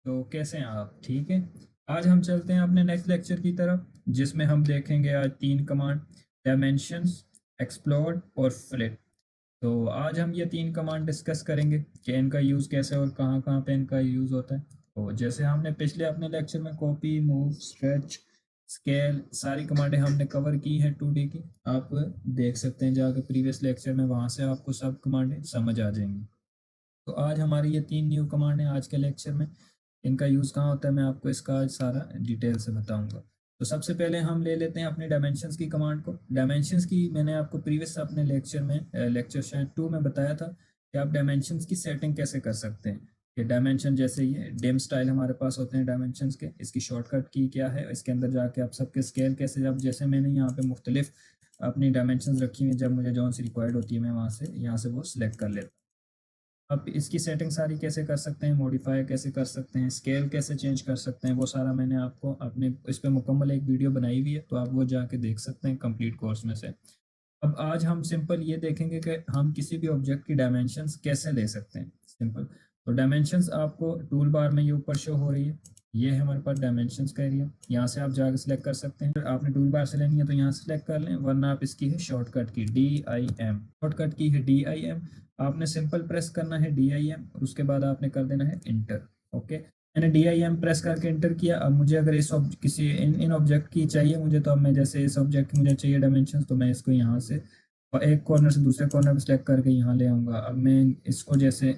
तो कैसे हैं आप? ठीक है। आज हम चलते हैं अपने नेक्स्ट लेक्चर की तरफ, जिसमें हम देखेंगे आज तीन कमांड: डायमेंशंस, एक्सप्लोर और फ्लिट। तो आज हम ये तीन कमांड डिस्कस करेंगे कि इनका यूज़ कैसे और कहाँ कहाँ पे इनका यूज़ होता है। तो जैसे हमने पिछले अपने लेक्चर में कॉपी, मूव, स्ट्रेच, स्केल सारी कमांडें हमने कवर की हैं 2D की। आप देख सकते हैं जाकर प्रीवियस लेक्चर में, वहाँ से आपको सब कमांडें समझ आ जाएंगी। तो आज हमारी ये तीन न्यू कमांड हैं आज के लेक्चर में। इनका यूज़ कहाँ होता है मैं आपको इसका आज सारा डिटेल से बताऊंगा। तो सबसे पहले हम ले लेते हैं अपने डायमेंशंस की कमांड को। डायमेंशंस की मैंने आपको प्रीवियस अपने लेक्चर में लेक्चर शायद 2 में बताया था कि आप डायमेंशंस की सेटिंग कैसे कर सकते हैं। कि डायमेंशन जैसे ये डिम स्टाइल हमारे पास होते हैं डायमेंशंस के, इसकी शॉर्टकट की क्या है, इसके अंदर जाके आप सबके स्केल कैसे, अब जैसे मैंने यहाँ पे मुख्तलिफ अपनी डायमेंशंस रखी हुई, जब मुझे जौन सी रिक्वायर्ड होती है मैं वहाँ से यहाँ से वो सिलेक्ट कर लेता हूँ। अब इसकी सेटिंग सारी कैसे कर सकते हैं, मॉडिफाई कैसे कर सकते हैं, स्केल कैसे चेंज कर सकते हैं, वो सारा मैंने आपको अपने इस पे मुकम्मल एक वीडियो बनाई हुई है, तो आप वो जाके देख सकते हैं कंप्लीट कोर्स में से। अब आज हम सिंपल ये देखेंगे कि हम किसी भी ऑब्जेक्ट की डायमेंशंस कैसे ले सकते हैं। सिंपल, तो डायमेंशंस आपको टूल बार में ये ऊपर शो हो रही है। ये है हमारे पास डायमेंशंस का एरिया, यहाँ से आप जाकर सिलेक्ट कर सकते हैं। आपने टूल बार से लेनी है तो यहाँ से सिलेक्ट कर लें, वरना आप इसकी है शॉर्टकट की DIM, शॉर्टकट की है DIM। आपने सिंपल प्रेस करना है DIM और उसके बाद आपने कर देना है इंटर। ओके, मैंने DIM प्रेस करके इंटर किया। अब मुझे अगर इस किसी इन ऑब्जेक्ट की चाहिए मुझे, तो अब मैं जैसे इस ऑब्जेक्ट की मुझे चाहिए डायमेंशन, तो मैं इसको यहाँ से और एक कॉर्नर से दूसरे कॉर्नर पर सेलेक्ट करके यहाँ ले आऊँगा। अब मैं इसको जैसे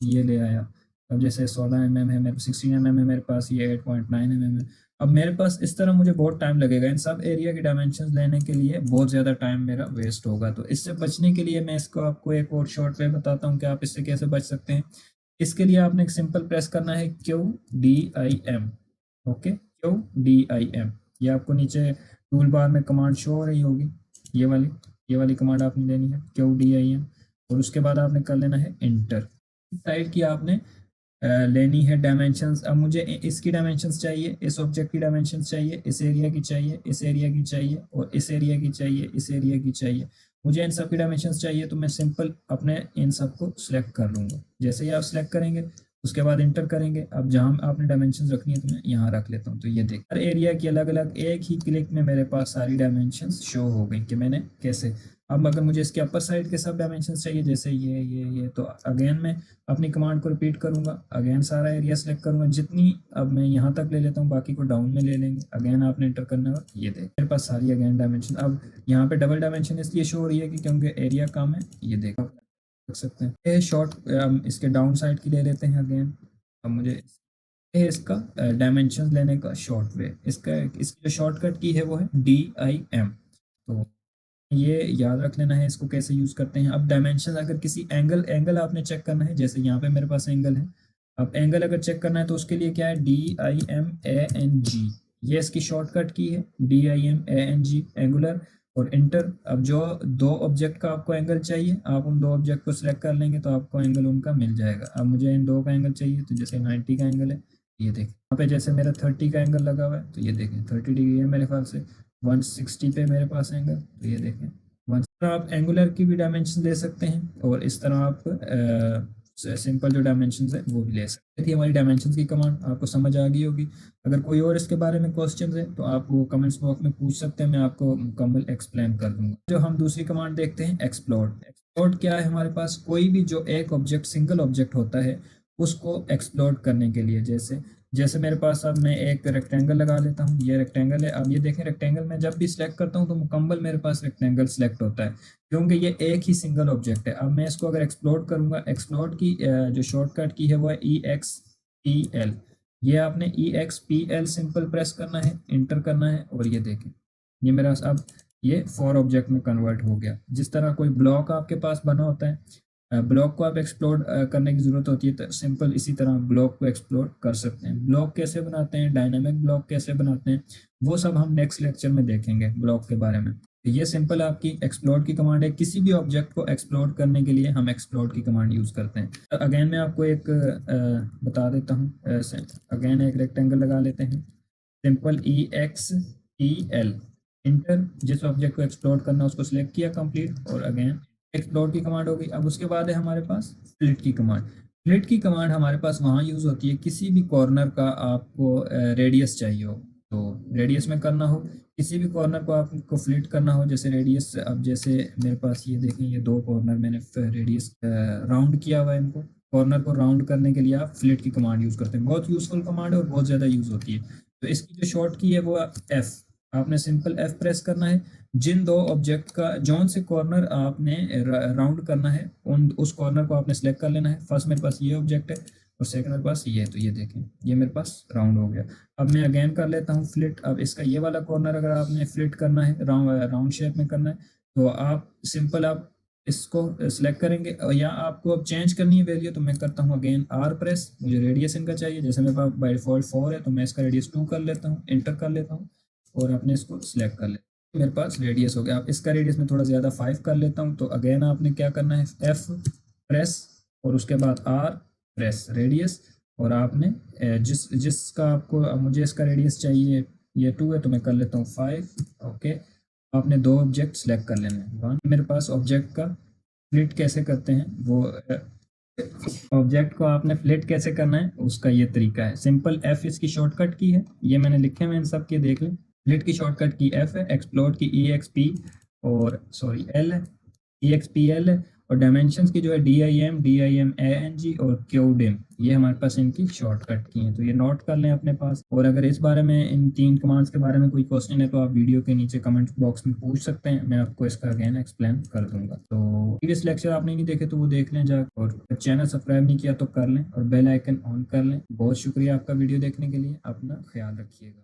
ये ले आया, अब जैसे 16 mm है मेरे, 16 mm है मेरे पास, ये 8.9 mm है। अब मेरे पास इस तरह मुझे बहुत टाइम लगेगा इन सब एरिया के डायमेंशन लेने के लिए, बहुत ज़्यादा टाइम मेरा वेस्ट होगा। तो इससे बचने के लिए मैं इसको आपको एक और शॉर्ट वे बताता हूँ कि आप इससे कैसे बच सकते हैं। इसके लिए आपने एक सिंपल प्रेस करना है QDIM। ओके, QDIM, ये आपको नीचे टूल बार में कमांड शो हो रही होगी, ये वाली कमांड आपने लेनी है QDIM, और उसके बाद आपने कर लेना है इंटर। साइड की आपने लेनी है डायमेंशंस। अब मुझे इसकी डायमेंशंस चाहिए, इस ऑब्जेक्ट की डायमेंशंस चाहिए, इस एरिया की चाहिए, इस एरिया की चाहिए, और इस एरिया की चाहिए, इस एरिया की चाहिए। मुझे इन सब की डायमेंशंस चाहिए, तो मैं सिंपल अपने इन सब को सिलेक्ट कर लूँगा। जैसे ही आप सिलेक्ट करेंगे उसके बाद इंटर करेंगे। अब जहाँ आपने डायमेंशंस रखनी है तो मैं यहाँ रख लेता हूँ। तो ये देख, हर एरिया की अलग अलग एक ही क्लिक में मेरे पास सारी डायमेंशंस शो हो गई कि मैंने कैसे। अब अगर मुझे इसके अपर साइड के सब डायमेंशंस चाहिए, जैसे ये, तो अगेन मैं अपनी कमांड को रिपीट करूंगा, अगेन सारा एरिया सेलेक्ट करूंगा जितनी। अब मैं यहाँ तक ले लेता हूँ, बाकी को डाउन में ले लेंगे। अगेन आपने एंटर करना है, ये देख मेरे पास सारी अगेन डायमेंशन। अब यहाँ पे डबल डायमेंशन इसलिए शो हो रही है कि क्योंकि एरिया कम है। ये देख देख सकते हैं। ये शॉर्ट इसके डाउन साइड की ले लेते हैं अगेन। अब मुझे ये इसका डायमेंशन लेने का शॉर्ट वे, इसकी जो शॉर्टकट की है वो है DIM। तो ये याद रख लेना है इसको कैसे यूज करते हैं। अब डायमेंशन, अगर किसी एंगल एंगल आपने चेक करना है, जैसे यहाँ पे मेरे पास एंगल है। अब एंगल अगर चेक करना है तो उसके लिए क्या है, DIMANG, ये इसकी शॉर्टकट की है DIMANG, एंगुलर, और इंटर। अब जो दो ऑब्जेक्ट का आपको एंगल चाहिए, आप उन दो ऑब्जेक्ट को सिलेक्ट कर लेंगे तो आपको एंगल उनका मिल जाएगा। अब मुझे इन दो का एंगल चाहिए, तो जैसे 90 का एंगल है, ये देखें यहाँ पे जैसे मेरा 30 का एंगल लगा हुआ है, तो ये देखें 30 डिग्री है मेरे ख्याल से। 160 पे मेरे पास एंगल, तो ये देखें। वन तरह आप एंगुलर की भी डायमेंशन ले सकते हैं, और इस तरह आप सिंपल जो डायमेंशन है वो भी ले सकते हैं। हमारी डायमेंशन की कमांड आपको समझ आ गई होगी। अगर कोई और इसके बारे में क्वेश्चन है तो आप वो कमेंट्स बॉक्स में पूछ सकते हैं, मैं आपको मुकम्मल एक्सप्लेन कर दूंगा। जो हम दूसरी कमांड देखते हैं, एक्सप्लोर। एक्सप्लोर क्या है, हमारे पास कोई भी जो एक ऑब्जेक्ट, सिंगल ऑब्जेक्ट होता है, उसको एक्सप्लोर करने के लिए, जैसे जैसे मेरे पास, अब मैं एक रेक्टेंगल लगा लेता हूँ, ये रेक्टेंगल है। अब ये देखें, रेक्टेंगल में जब भी सिलेक्ट करता हूँ तो मुकम्मल मेरे पास रेक्टेंगल सिलेक्ट होता है, क्योंकि ये एक ही सिंगल ऑब्जेक्ट है। अब मैं इसको अगर एक्सप्लोर करूंगा, एक्सप्लोर की जो शॉर्टकट की है वो है EXPL। ये आपने EXPL सिंपल प्रेस करना है, इंटर करना है, और ये देखें ये मेरा अब ये 4 ऑब्जेक्ट में कन्वर्ट हो गया। जिस तरह कोई ब्लॉक आपके पास बना होता है, ब्लॉक को आप एक्सप्लोर करने की ज़रूरत होती है, तो सिंपल इसी तरह ब्लॉक को एक्सप्लोर कर सकते हैं। ब्लॉक कैसे बनाते हैं, डायनामिक ब्लॉक कैसे बनाते हैं, वो सब हम नेक्स्ट लेक्चर में देखेंगे ब्लॉक के बारे में। तो ये सिंपल आपकी एक्सप्लोर की कमांड है। किसी भी ऑब्जेक्ट को एक्सप्लोर करने के लिए हम एक्सप्लोर की कमांड यूज़ करते हैं। तो अगेन मैं आपको एक बता देता हूँ। अगेन एक रेक्टेंगल लगा लेते हैं, सिंपल EXPL, इंटर। जिस ऑब्जेक्ट को एक्सप्लोर करना है उसको सिलेक्ट किया, कंप्लीट, और अगेन एक्सप्लोर की कमांड हो गई। अब उसके बाद है हमारे पास फ्लिट की कमांड। स्प्लिट की कमांड हमारे पास वहाँ यूज़ होती है किसी भी कॉर्नर का आपको रेडियस चाहिए हो, तो रेडियस में करना हो, किसी भी कॉर्नर को आपको फ्लिट करना हो, जैसे रेडियस, अब जैसे मेरे पास ये देखें ये दो कॉर्नर मैंने रेडियस राउंड किया हुआ है, इनको कॉर्नर को राउंड करने के लिए आप फ्लिट की कमांड यूज़ करते हैं। बहुत यूज़फुल कमांड है और बहुत ज़्यादा यूज़ होती है। तो इसकी जो शॉर्ट की है वो एफ, आपने सिंपल एफ प्रेस करना है। जिन दो ऑब्जेक्ट का जौन से कॉर्नर आपने राउंड करना है उन उस कॉर्नर को आपने सेलेक्ट कर लेना है। फर्स्ट मेरे पास ये ऑब्जेक्ट है और सेकंड मेरे पास ये है, तो ये देखें ये मेरे पास राउंड हो गया। अब मैं अगेन कर लेता हूँ फ्लिट। अब इसका ये वाला कॉर्नर अगर आपने फ्लिट करना है, राउंड शेप में करना है, तो आप सिंपल आप इसको सेलेक्ट करेंगे, या आपको अब चेंज करनी है वैल्यू, तो मैं करता हूँ अगेन आर प्रेस। मुझे रेडियस इनका चाहिए, जैसे मेरे पास बाई डिफॉल्ट 4 है तो मैं इसका रेडियस 2 कर लेता हूँ, एंटर कर लेता हूँ और अपने इसको सिलेक्ट कर लेता हूँ। मेरे पास रेडियस हो गया। अब इसका रेडियस मैं थोड़ा ज़्यादा 5 कर लेता हूँ, तो अगेन आपने क्या करना है, एफ प्रेस और उसके बाद आर प्रेस रेडियस, और आपने जिसका आपको, अब मुझे इसका रेडियस चाहिए ये 2 है तो मैं कर लेता हूँ 5। ओके, आपने दो ऑब्जेक्ट सेलेक्ट कर लेने हैं। वन मेरे पास ऑब्जेक्ट का फ्लिट कैसे करते हैं, वो ऑब्जेक्ट को आपने फ्लिट कैसे करना है उसका ये तरीका है। सिंपल एफ इसकी शॉर्टकट की है, ये मैंने लिखे हुए इन सब के, देख लें। फ्लिट की शॉर्टकट की एफ है, एक्सप्लोर की ई एक्स पी और सॉरी एल है, ई एक्स पी एल है, और डायमेंशंस की जो है D I M A N G और क्यू डिम, ये हमारे पास इनकी शॉर्टकट की हैं। तो ये नोट कर लें अपने पास। और अगर इस बारे में, इन तीन कमांड्स के बारे में कोई क्वेश्चन है तो आप वीडियो के नीचे कमेंट बॉक्स में पूछ सकते हैं, मैं आपको इसका अगेन एक्सप्लेन कर दूंगा। तो प्रीवियस लेक्चर आपने नहीं देखे तो वो देख लें जाकर, और चैनल सब्सक्राइब नहीं किया तो कर लें और बेल आइकन ऑन कर लें। बहुत शुक्रिया आपका वीडियो देखने के लिए, अपना ख्याल रखिएगा।